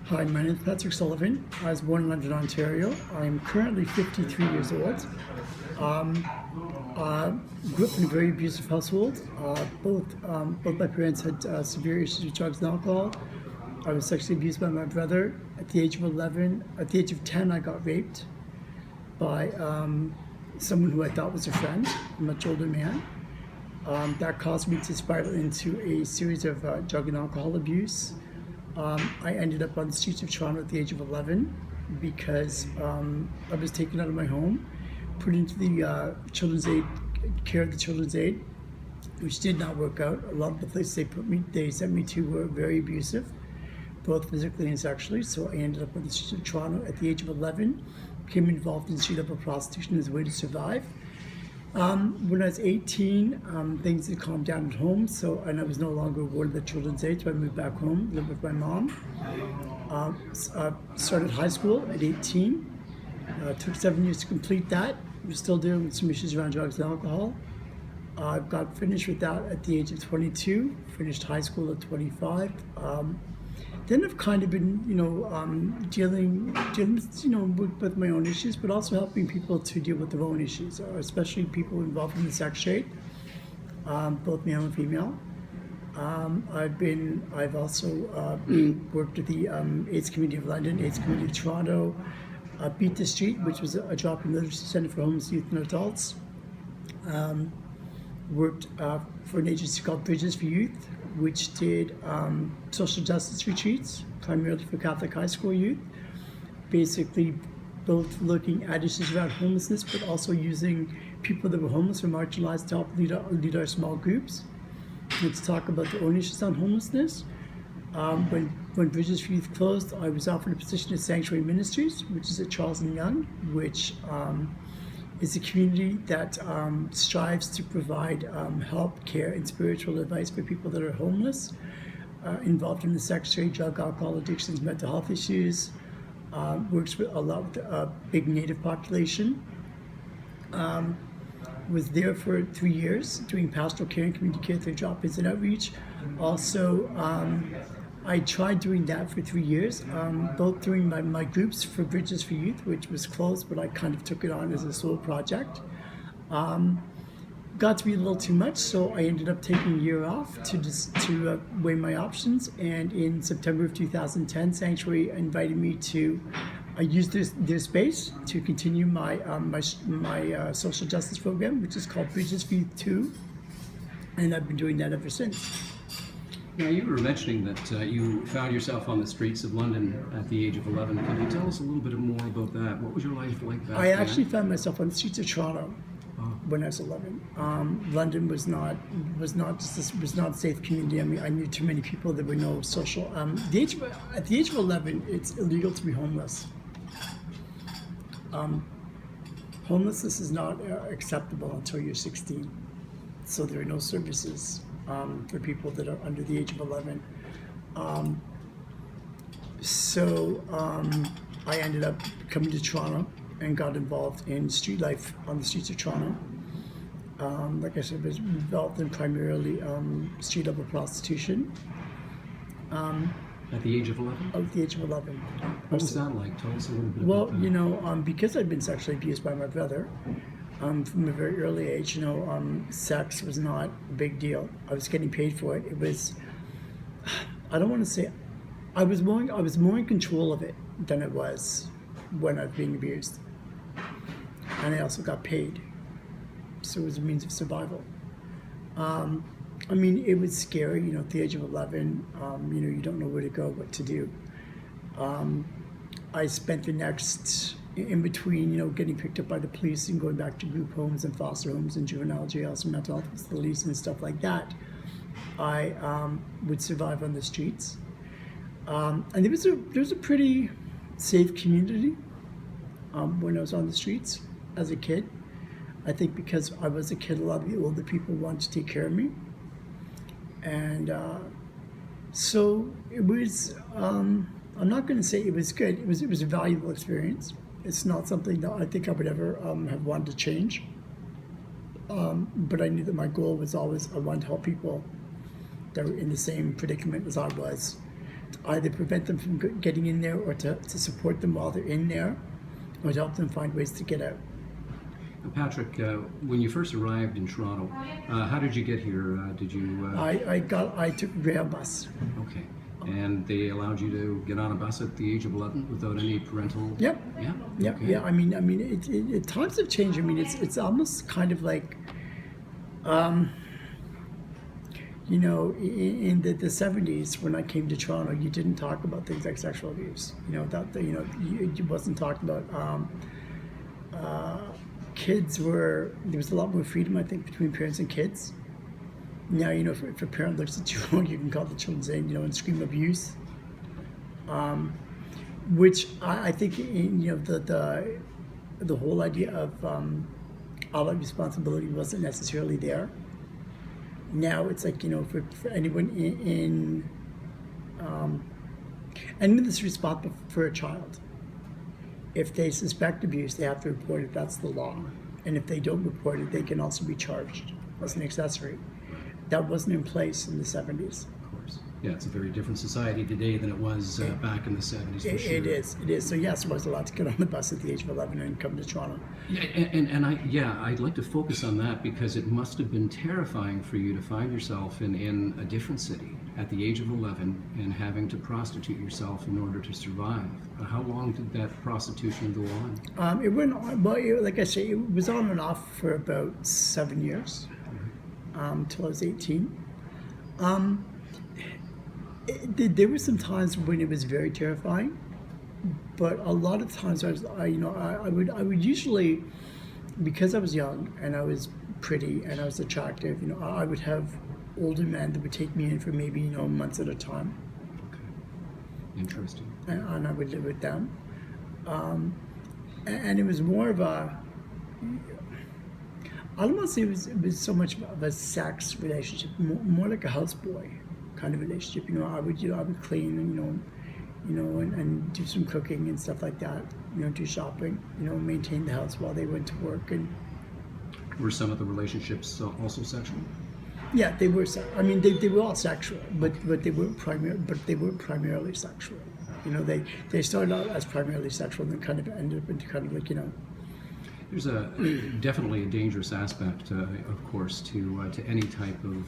Hi, my name is Patrick Sullivan. I was born in London, Ontario. I'm currently 53 years old. Um, uh, Grew up in a very abusive household. Both my parents had severe issues with drugs and alcohol. I was sexually abused by my brother. At the age of 11, at the age of 10, I got raped by someone who I thought was a friend, a much older man. That caused me to spiral into a series of drug and alcohol abuse. I ended up on the streets of Toronto at the age of 11 because I was taken out of my home, put into the children's aid, care of the children's aid, which did not work out. A lot of the places they sent me to were very abusive, both physically and sexually. So I ended up on the streets of Toronto at the age of 11, became involved in street-level prostitution as a way to survive. When I was 18, things had calmed down at home, and I was no longer awarded the children's aid, so I moved back home, lived with my mom. Started high school at 18. Took 7 years to complete that. Was still dealing with some issues around drugs and alcohol. Got finished with that at the age of 22. Finished high school at 25. Then I've kind of been, dealing with my own issues, but also helping people to deal with their own issues, especially people involved in the sex trade, both male and female. I've also worked at the AIDS Community of London, AIDS Community of Toronto, Beat the Street, which was a drop-in literacy center for homeless youth and adults. Worked for an agency called Bridges for Youth, which did social justice retreats, primarily for Catholic high school youth, basically both looking at issues around homelessness, but also using people that were homeless or marginalized to help lead our small groups. Let's talk about the own issues on homelessness. When Bridges for Youth closed, I was offered a position at Sanctuary Ministries, which is at Charles and Young, which is a community that strives to provide help, care, and spiritual advice for people that are homeless, involved in the sex trade, drug, alcohol addictions, mental health issues, works with a lot with a big Native population. Was there for 3 years doing pastoral care and community care through drop-ins and outreach. Also, I tried doing that for 3 years, both doing my groups for Bridges for Youth, which was closed, but I kind of took it on as a solo project. Got to be a little too much, so I ended up taking a year off to weigh my options. And in September of 2010, Sanctuary invited me to use their space to continue my social justice program, which is called Bridges for Youth 2, and I've been doing that ever since. Now, you were mentioning that you found yourself on the streets of London at the age of 11. Can you tell us a little bit more about that? What was your life like back then? I actually found myself on the streets of Toronto when I was 11. London was not a safe community. I mean, I knew too many people. There were no social. At the age of 11, it's illegal to be homeless. Homelessness is not acceptable until you're 16. So there are no services for people that are under the age of 11. I ended up coming to Toronto and got involved in street life on the streets of Toronto. Like I said, was involved in primarily street level prostitution. At the age of 11? At the age of 11. What was that like? Tell us a little bit about that. Well, because I'd been sexually abused by my brother, from a very early age, sex was not a big deal. I was getting paid for it. It was, I don't want to say, I was more in control of it than it was when I was being abused. And I also got paid. So it was a means of survival. It was scary, at the age of 11, you don't know where to go, what to do. I spent the next, in between, getting picked up by the police and going back to group homes and foster homes and juvenile jails and mental health facilities and stuff like that, I would survive on the streets. And there was a pretty safe community when I was on the streets as a kid. I think because I was a kid, a lot of the older people wanted to take care of me. And so it was, I'm not going to say it was good. It was a valuable experience. It's not something that I think I would ever have wanted to change. But I knew that my goal was always I wanted to help people that were in the same predicament as I was. either prevent them from getting in there or to support them while they're in there or to help them find ways to get out. Patrick, when you first arrived in Toronto, how did you get here? Did you? I took a Greyhound bus. Okay. And they allowed you to get on a bus at the age of 11 without any parental. Yep. Yeah. Yep. Okay. Yeah. I mean, times have changed. I mean, it's almost kind of like, you know, in the 70s when I came to Toronto, you didn't talk about things like sexual abuse. You know, it wasn't talked about. There was a lot more freedom, I think, between parents and kids. Now, you know, if a parent looks at you, you can call the children's name, you know, and scream abuse. Which I think, you know, the whole idea of adult responsibility wasn't necessarily there. Now it's like, you know, for anyone anyone that's responsible for a child, if they suspect abuse, they have to report it. That's the law. And if they don't report it, they can also be charged as an accessory. That wasn't in place in the 70s. Of course. Yeah, it's a very different society today than it was back in the 70s, for sure. It is. So yes, I was allowed to get on the bus at the age of 11 and come to Toronto. Yeah, I'd like to focus on that because it must have been terrifying for you to find yourself in a different city at the age of 11 and having to prostitute yourself in order to survive. How long did that prostitution go on? It went on, well, like I say, it was on and off for about 7 years, till I was 18. There were some times when it was very terrifying, but a lot of times I would usually, because I was young and I was pretty and I was attractive, you know, I would have older men that would take me in for maybe, you know, months at a time. Okay. Interesting. And I would live with them. And it was more of a, I don't want to say it was so much of a sex relationship, more like a houseboy kind of relationship. You know, I would clean and and do some cooking and stuff like that. You know, do shopping. You know, maintain the house while they went to work. And were some of the relationships also sexual? Yeah, they were. I mean, they were all sexual, but they weren't primarily sexual. You know, they started out as primarily sexual and then kind of ended up into kind of like, you know. There's definitely a dangerous aspect, of course, to any type of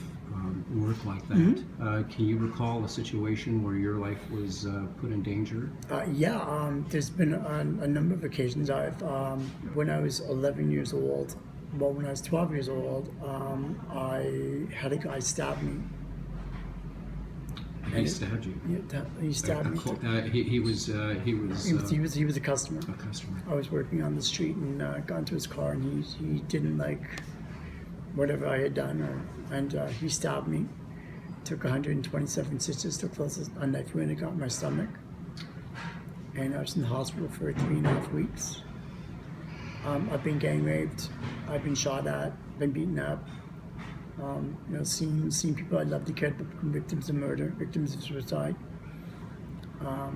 work like that. Mm-hmm. Can you recall a situation where your life was put in danger? There's been a number of occasions. When I was 11 years old, well, when I was 12 years old, I had a guy stab me. He stabbed you? Yeah, he stabbed me. He was a customer. A customer. I was working on the street and got into his car, and he didn't like whatever I had done, and he stabbed me. Took 127 stitches, took a knife wound and got in my stomach, and I was in the hospital for 3.5 weeks. I've been gang raped, I've been shot at, been beaten up. Seen people I loved and cared about become victims of murder, victims of suicide.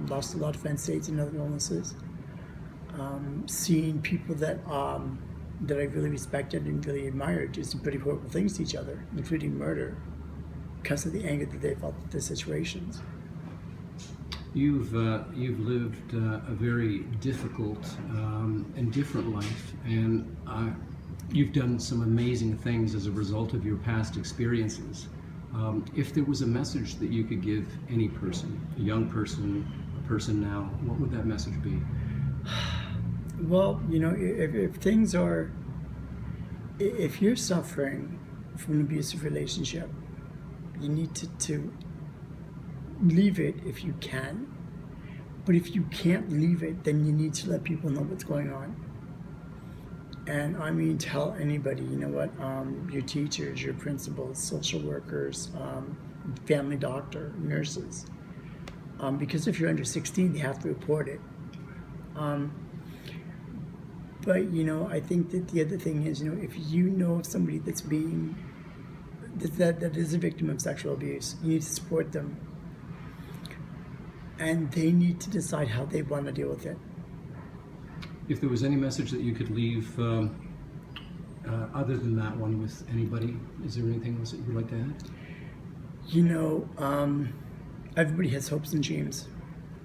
Lost a lot of friends, states, and other illnesses. Seeing people that I really respected and really admired do some pretty horrible things to each other, including murder, because of the anger that they felt at the situations. You've lived a very difficult and different life, and you've done some amazing things as a result of your past experiences. If there was a message that you could give any person, a young person, a person now, what would that message be? Well, you know, if you're suffering from an abusive relationship, you need to leave it if you can. But if you can't leave it, then you need to let people know what's going on. And I mean, tell anybody, you know what, your teachers, your principals, social workers, family doctor, nurses. Because if you're under 16, they have to report it. But, you know, I think that the other thing is, you know, if you know of somebody that is a victim of sexual abuse, you need to support them. And they need to decide how they want to deal with it. If there was any message that you could leave other than that one with anybody, is there anything else that you would like to add? You know, everybody has hopes and dreams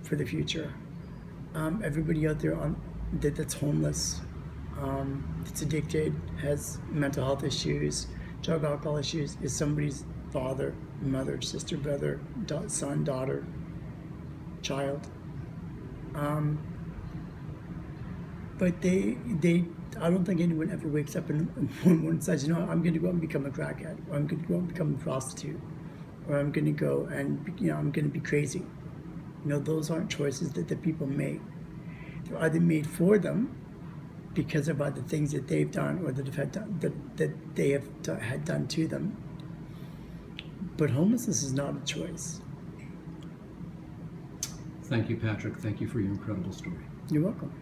for the future. Everybody out there that's homeless, that's addicted, has mental health issues, drug alcohol issues, is somebody's father, mother, sister, brother, son, daughter, child. But I don't think anyone ever wakes up and one morning says, you know, I'm going to go and become a crackhead, or I'm going to go and become a prostitute, or I'm going to go and, you know, I'm going to be crazy. You know, those aren't choices that the people make. They're either made for them because of other things that they've done or that have had done, that they have had done to them. But homelessness is not a choice. Thank you, Patrick. Thank you for your incredible story. You're welcome.